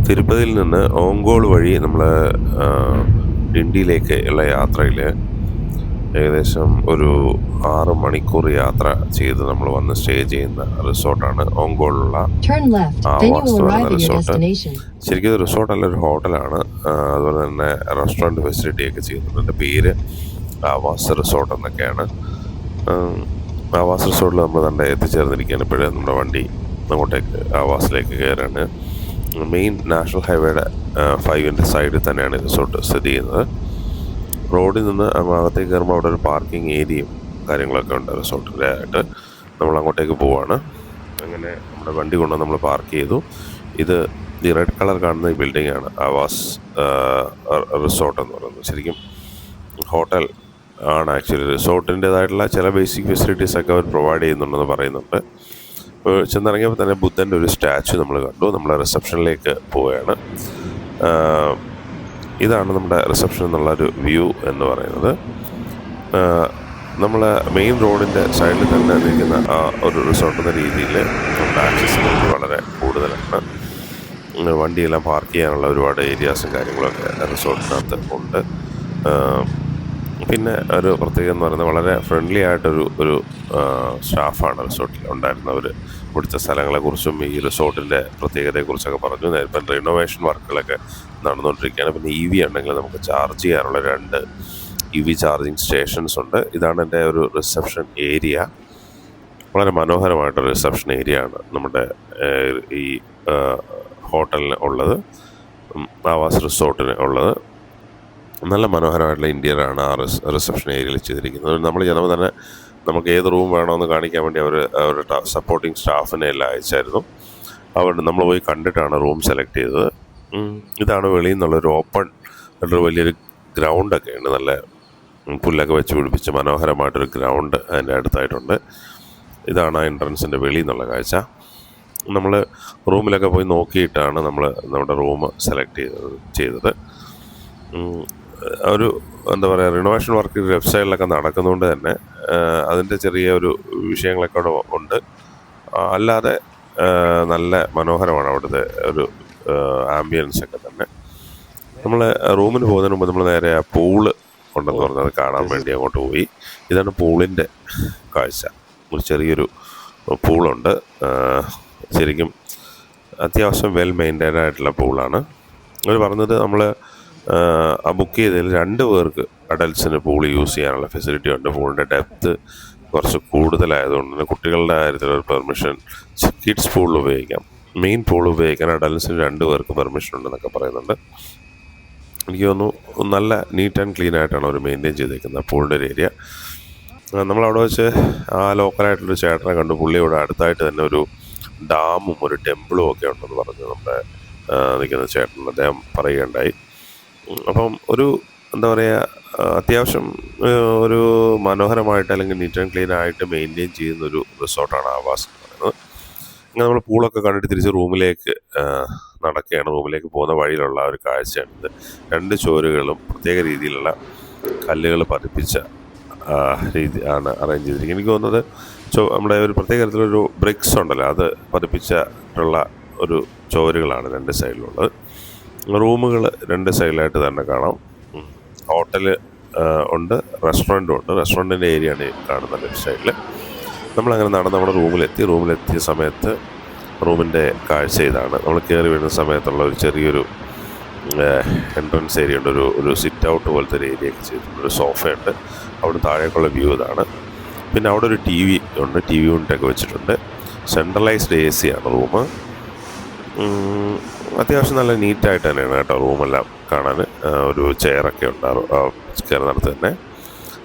തിരുപ്പതിയിൽ നിന്ന് ഓങ്കോൾ വഴി നമ്മൾ ഡിണ്ടിയിലേക്ക് ഉള്ള യാത്രയിൽ ഏകദേശം ഒരു 6 മണിക്കൂർ യാത്ര ചെയ്ത് നമ്മൾ വന്ന് സ്റ്റേ ചെയ്യുന്ന റിസോർട്ടാണ് ഓങ്കോളിലുള്ള ആവാസ് എന്ന് പറയുന്ന റിസോർട്ട്. ശരിക്കും ഇത് റിസോർട്ടല്ല, ഒരു ഹോട്ടലാണ്. അതുപോലെ തന്നെ റെസ്റ്റോറൻറ്റ് ഫെസിലിറ്റിയൊക്കെ ചെയ്യുന്നുണ്ട്. എൻ്റെ പേര് ആവാസ് റിസോർട്ട് എന്നൊക്കെയാണ്. ആവാസ് റിസോർട്ടിൽ നമ്മൾ തന്നെ എത്തിച്ചേർന്നിരിക്കുകയാണ്. ഇപ്പോഴും നമ്മുടെ വണ്ടി അങ്ങോട്ടേക്ക് ആവാസിലേക്ക് കയറാണ്. മെയിൻ നാഷണൽ ഹൈവേയുടെ 5ൻ്റെ സൈഡിൽ തന്നെയാണ് റിസോർട്ട് സ്ഥിതി ചെയ്യുന്നത്. റോഡിൽ നിന്ന് അകത്തേക്ക് കയറുമ്പോൾ അവിടെ ഒരു പാർക്കിംഗ് ഏരിയയും കാര്യങ്ങളൊക്കെ ഉണ്ട് റിസോർട്ടിൻ്റെ ആയിട്ട്. നമ്മൾ അങ്ങോട്ടേക്ക് പോവാണ്. അങ്ങനെ നമ്മുടെ വണ്ടി കൊണ്ട് നമ്മൾ പാർക്ക് ചെയ്തു. ഇത് ഈ റെഡ് കളർ കാണുന്ന ഈ ബിൽഡിങ്ങാണ് ആവാസ് റിസോർട്ട് എന്ന് പറയുന്നത്. ശരിക്കും ഹോട്ടൽ ആണ് ആക്ച്വലി. റിസോർട്ടിൻ്റേതായിട്ടുള്ള ചില ബേസിക് ഫെസിലിറ്റീസൊക്കെ അവർ പ്രൊവൈഡ് ചെയ്യുന്നുണ്ടെന്ന് പറയുന്നുണ്ട്. ചെന്നിറങ്ങിയപ്പോൾ തന്നെ ബുദ്ധൻ്റെ ഒരു സ്റ്റാച്ചു നമ്മൾ കണ്ടു. നമ്മൾ റിസപ്ഷനിലേക്ക് പോവുകയാണ്. ഇതാണ് നമ്മുടെ റിസപ്ഷൻ എന്നുള്ളൊരു വ്യൂ എന്ന് പറയുന്നത്. നമ്മൾ മെയിൻ റോഡിൻ്റെ സൈഡിൽ തന്നെ നിൽക്കുന്ന ആ ഒരു റിസോർട്ട് എന്ന രീതിയിൽ നമ്മുടെ ആക്സസിബിലിറ്റി വളരെ കൂടുതലാണ്. വണ്ടിയെല്ലാം പാർക്ക് ചെയ്യാനുള്ള ഒരുപാട് ഏരിയാസും കാര്യങ്ങളൊക്കെ റിസോർട്ടിനകത്ത് ഉണ്ട്. പിന്നെ ഒരു പ്രത്യേകത എന്ന് പറയുന്നത് വളരെ ഫ്രണ്ട്ലി ആയിട്ടൊരു സ്റ്റാഫാണ് റിസോർട്ടിൽ ഉണ്ടായിരുന്നവർ. ഇവിടുത്തെ സ്ഥലങ്ങളെക്കുറിച്ചും ഈ റിസോർട്ടിൻ്റെ പ്രത്യേകതയെക്കുറിച്ചൊക്കെ പറഞ്ഞു. ഇപ്പം റിനോവേഷൻ വർക്കുകളൊക്കെ നടന്നുകൊണ്ടിരിക്കുകയാണ്. പിന്നെ EV ഉണ്ടെങ്കിൽ നമുക്ക് ചാർജ് ചെയ്യാനുള്ള 2 EV ചാർജിങ് സ്റ്റേഷൻസ് ഉണ്ട്. ഇതാണ് എൻ്റെ ഒരു റിസപ്ഷൻ ഏരിയ. വളരെ മനോഹരമായിട്ടൊരു റിസപ്ഷൻ ഏരിയ ആണ് നമ്മുടെ ഈ ഹോട്ടലിന് ഉള്ളത്, ആവാസ് റിസോർട്ടിന് ഉള്ളത്. നല്ല മനോഹരമായിട്ടുള്ള ഇൻറ്റീരിയറാണ് ആ റിസപ്ഷൻ ഏരിയയിൽ ചെയ്തിരിക്കുന്നത്. നമ്മൾ ചെന്നപ്പോൾ തന്നെ നമുക്ക് ഏത് റൂം വേണമെന്ന് കാണിക്കാൻ വേണ്ടി അവരുടെ സപ്പോർട്ടിങ് സ്റ്റാഫിനെ എല്ലാം അയച്ചായിരുന്നു. നമ്മൾ പോയി കണ്ടിട്ടാണ് റൂം സെലക്ട് ചെയ്തത്. ഇതാണ് വെളിയിൽ നിന്നുള്ളൊരു ഓപ്പൺ ഒരു വലിയൊരു ഗ്രൗണ്ടൊക്കെ ഉണ്ട്. നല്ല പുല്ലൊക്കെ വെച്ച് പിടിപ്പിച്ച് മനോഹരമായിട്ടൊരു ഗ്രൗണ്ട് അതിൻ്റെ അടുത്തായിട്ടുണ്ട്. ഇതാണ് ആ എൻട്രൻസിൻ്റെ വെളിയിൽ നിന്നുള്ള കാഴ്ച. നമ്മൾ റൂമിലൊക്കെ പോയി നോക്കിയിട്ടാണ് നമ്മുടെ റൂം സെലക്ട് ചെയ്തത്. ഒരു എന്താ പറയുക, റിനോവേഷൻ വർക്ക് ലെഫ്റ്റ് സൈഡിലൊക്കെ നടക്കുന്നതുകൊണ്ട് തന്നെ അതിൻ്റെ ചെറിയ ഒരു വിഷയങ്ങളൊക്കെ അവിടെ ഉണ്ട്. അല്ലാതെ നല്ല മനോഹരമാണ് അവിടുത്തെ ഒരു ആംബിയൻസ് ഒക്കെ തന്നെ. നമ്മൾ റൂമിന് പോകുന്നതിന് മുമ്പ് നമ്മൾ നേരെ ആ പൂള് ഉണ്ടെന്ന് പറഞ്ഞത് കാണാൻ വേണ്ടി അങ്ങോട്ട് പോയി. ഇതാണ് പൂളിൻ്റെ കാഴ്ച. ഒരു ചെറിയൊരു പൂളുണ്ട്. ശരിക്കും അത്യാവശ്യം വെൽ മെയിൻറ്റൈൻഡ് ആയിട്ടുള്ള പൂളാണ്. അവർ പറഞ്ഞത് നമ്മൾ ബുക്ക് ചെയ്തതിൽ 2 പേർക്ക് അഡൽട്ട്സിന് പൂൾ യൂസ് ചെയ്യാനുള്ള ഫെസിലിറ്റി ഉണ്ട്. പൂളിൻ്റെ ഡെപ്ത്ത് കുറച്ച് കൂടുതലായതുകൊണ്ട് തന്നെ കുട്ടികളുടെ കാര്യത്തിലൊരു പെർമിഷൻ, കിഡ്സ് പൂൾ ഉപയോഗിക്കാം, മെയിൻ പൂൾ ഉപയോഗിക്കാൻ അഡൽട്ട്സിന് 2 പേർക്ക് പെർമിഷൻ ഉണ്ടെന്നൊക്കെ പറയുന്നുണ്ട്. എനിക്ക് തോന്നുന്നു നല്ല നീറ്റ് ആൻഡ് ക്ലീൻ ആയിട്ടാണ് അവർ മെയിൻറ്റെയിൻ ചെയ്തേക്കുന്നത് പൂളിൻ്റെ ഒരു ഏരിയ. നമ്മളവിടെ വെച്ച് ആ ലോക്കലായിട്ടുള്ളൊരു ചേട്ടനെ കണ്ടു. പുള്ളിയുടെ അടുത്തായിട്ട് തന്നെ ഒരു ഡാമും ഒരു ടെമ്പിളും ഒക്കെ ഉണ്ടെന്ന് പറഞ്ഞു നമ്മുടെ നിൽക്കുന്ന ചേട്ടൻ അദ്ദേഹം പറയുകയുണ്ടായി. അപ്പം ഒരു എന്താ പറയുക, അത്യാവശ്യം ഒരു മനോഹരമായിട്ട് അല്ലെങ്കിൽ നീറ്റ് ആൻഡ് ക്ലീൻ ആയിട്ട് മെയിൻറ്റെയിൻ ചെയ്യുന്നൊരു റിസോർട്ടാണ് ആവാസ് എന്ന് പറയുന്നത്. അങ്ങനെ നമ്മൾ പൂളൊക്കെ കണ്ടിട്ട് തിരിച്ച് റൂമിലേക്ക് നടക്കുകയാണ്. റൂമിലേക്ക് പോകുന്ന വഴിയിലുള്ള ഒരു കാഴ്ചയാണിത്. 2 ചുവരുകളും പ്രത്യേക രീതിയിലുള്ള കല്ലുകൾ പതിപ്പിച്ച രീതി ആണ് അറേഞ്ച് ചെയ്തിരിക്കുന്നത്. എനിക്ക് തോന്നുന്നത് നമ്മുടെ ഒരു പ്രത്യേക തരത്തിലൊരു ബ്രിക്സ് ഉണ്ടല്ലോ, അത് പതിപ്പിച്ചിട്ടുള്ള ഒരു ചുവരുകളാണ് 2 സൈഡിലുള്ളത്. റൂമുകൾ 2 സൈഡിലായിട്ട് തന്നെ കാണാം. ഹോട്ടൽ ഉണ്ട്, റെസ്റ്റോറൻറ്റും ഉണ്ട്. റെസ്റ്റോറൻറ്റിൻ്റെ ഏരിയയാണ് ഈ കാണുന്ന ലെഫ്റ്റ് സൈഡിൽ. നമ്മളങ്ങനെ നടന്ന് നമ്മുടെ റൂമിലെത്തിയ സമയത്ത് റൂമിൻ്റെ കാഴ്ച ഇതാണ്. നമ്മൾ കയറി വരുന്ന സമയത്തുള്ള ഒരു ചെറിയൊരു എൻട്രൻസ് ഏരിയ ഉണ്ട്. ഒരു സിറ്റ് ഔട്ട് പോലത്തെ ഒരു ഏരിയ ഒക്കെ ചെയ്തിട്ടുണ്ട്. ഒരു സോഫയുണ്ട്. അവിടെ താഴേക്കുള്ള വ്യൂ ഇതാണ്. പിന്നെ അവിടെ ഒരു TV ഉണ്ട്. TV യൂണിറ്റൊക്കെ വെച്ചിട്ടുണ്ട്. സെൻട്രലൈസ്ഡ് AC ആണ് റൂം. അത്യാവശ്യം നല്ല നീറ്റായിട്ട് തന്നെയാണ് കേട്ടോ റൂമെല്ലാം കാണാൻ. ഒരു ചെയറൊക്കെ ഉണ്ടാകും കയറുന്നിടത്ത് തന്നെ.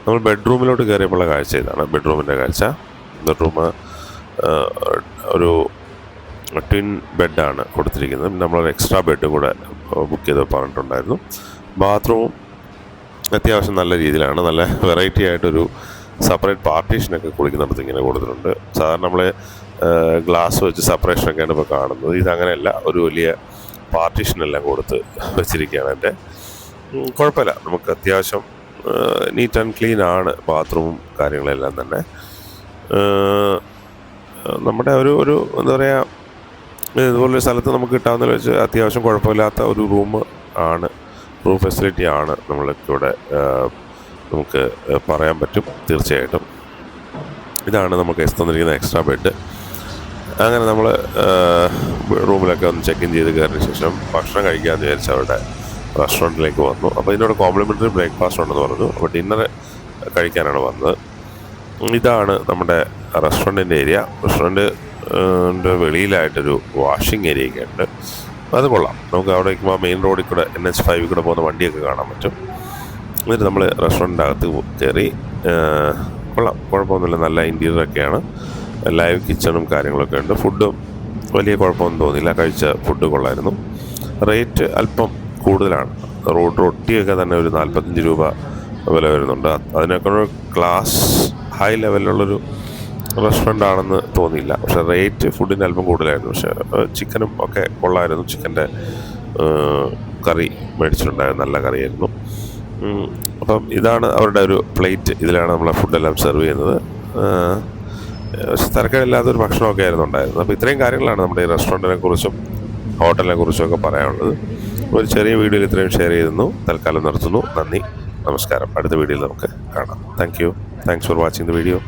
നമ്മൾ ബെഡ്റൂമിലോട്ട് കയറിയപ്പോഴുള്ള കാഴ്ച ഇതാണ്. ബെഡ്റൂമിൻ്റെ കാഴ്ച. ബെഡ്റൂം ഒരു ട്വിൻ ബെഡാണ് കൊടുത്തിരിക്കുന്നത്. പിന്നെ നമ്മളൊരു എക്സ്ട്രാ ബെഡും കൂടെ ബുക്ക് ചെയ്ത് പറഞ്ഞിട്ടുണ്ടായിരുന്നു. ബാത്റൂമും അത്യാവശ്യം നല്ല രീതിയിലാണ്. നല്ല വെറൈറ്റി ആയിട്ടൊരു സെപ്പറേറ്റ് പാർട്ടീഷനൊക്കെ കുളിക്കുന്നിടത്ത് ഇങ്ങനെ കൊടുത്തിട്ടുണ്ട്. സാധാരണ നമ്മൾ ഗ്ലാസ് വെച്ച് സെപ്പറേഷനൊക്കെയാണ് ഇപ്പോൾ കാണുന്നത്. ഇതങ്ങനെയല്ല, ഒരു വലിയ പാർട്ടീഷനെല്ലാം കൊടുത്ത് വെച്ചിരിക്കുകയാണ്. എൻ്റെ കുഴപ്പമില്ല, നമുക്ക് അത്യാവശ്യം നീറ്റ് ആൻഡ് ക്ലീൻ ആണ് ബാത്റൂമും കാര്യങ്ങളെല്ലാം തന്നെ. നമ്മുടെ ഒരു എന്താ പറയുക, ഇതുപോലൊരു സ്ഥലത്ത് നമുക്ക് കിട്ടാവുന്നതിൽ വെച്ച് അത്യാവശ്യം കുഴപ്പമില്ലാത്ത ഒരു റൂം ഫെസിലിറ്റി ആണ് നമ്മൾക്കിവിടെ നമുക്ക് പറയാൻ പറ്റും തീർച്ചയായിട്ടും. ഇതാണ് നമുക്ക് തന്നിരിക്കുന്ന എക്സ്ട്രാ ബെഡ്. അങ്ങനെ നമ്മൾ റൂമിലൊക്കെ ഒന്ന് ചെക്ക് ഇൻ ചെയ്ത് കയറിയ ശേഷം ഭക്ഷണം കഴിക്കാമെന്ന് വിചാരിച്ച് അവരുടെ റെസ്റ്റോറൻറ്റിലേക്ക് വന്നു. അപ്പോൾ ഇതിനോട് കോംപ്ലിമെൻ്ററി ബ്രേക്ക്ഫാസ്റ്റ് ഉണ്ടെന്ന് പറഞ്ഞു. അപ്പോൾ ഡിന്നർ കഴിക്കാനാണ് വന്നത്. ഇതാണ് നമ്മുടെ റെസ്റ്റോറൻറ്റിൻ്റെ ഏരിയ. റെസ്റ്റോറൻറ്റിൻ്റെ വെളിയിലായിട്ടൊരു വാഷിംഗ് ഏരിയയൊക്കെ ഉണ്ട്. അത് കൊള്ളാം. നമുക്ക് അവിടെ നിൽക്കുമ്പോൾ മെയിൻ റോഡിൽ കൂടെ NH5 കൂടെ പോകുന്ന വണ്ടിയൊക്കെ കാണാൻ പറ്റും. എന്നിട്ട് നമ്മൾ റെസ്റ്റോറൻറ്റിൻ്റെ അകത്ത് കയറി. കൊള്ളാം, കുഴപ്പമൊന്നുമില്ല. നല്ല ഇൻറ്റീരിയറൊക്കെയാണ്. ലൈവ് കിച്ചണും കാര്യങ്ങളൊക്കെ ഉണ്ട്. ഫുഡും വലിയ കുഴപ്പമൊന്നും തോന്നിയില്ല. കഴിച്ച ഫുഡ് കൊള്ളായിരുന്നു. റേറ്റ് അല്പം കൂടുതലാണ്. റൊട്ടിയൊക്കെ തന്നെ ഒരു 45 രൂപ വില വരുന്നുണ്ട്. അതിനൊക്കെ ഒരു ക്ലാസ് ഹൈ ലെവലിലുള്ളൊരു റെസ്റ്റോറൻ്റ് ആണെന്ന് തോന്നിയില്ല. പക്ഷേ റേറ്റ് ഫുഡിന് അല്പം കൂടുതലായിരുന്നു. പക്ഷേ ചിക്കനും ഒക്കെ കൊള്ളായിരുന്നു. ചിക്കൻ്റെ കറി മേടിച്ചിട്ടുണ്ടായിരുന്നു. നല്ല കറിയായിരുന്നു. അപ്പം ഇതാണ് അവരുടെ ഒരു പ്ലേറ്റ്. ഇതിലാണ് നമ്മളെ ഫുഡെല്ലാം സെർവ് ചെയ്യുന്നത്. തിരക്കില്ലാത്തൊരു ഭക്ഷണമൊക്കെ ആയിരുന്നു ഉണ്ടായിരുന്നത്. അപ്പോൾ ഇത്രയും കാര്യങ്ങളാണ് നമ്മുടെ ഈ റെസ്റ്റോറൻറ്റിനെ കുറിച്ചും ഹോട്ടലിനെ കുറിച്ചും ഒക്കെ പറയാനുള്ളത്. ഒരു ചെറിയ വീഡിയോയിൽ ഇത്രയും ഷെയർ ചെയ്യുന്നു. തൽക്കാലം നിർത്തുന്നു. നന്ദി, നമസ്കാരം. അടുത്ത വീഡിയോയിൽ നമുക്ക് കാണാം. Thanks for watching the video.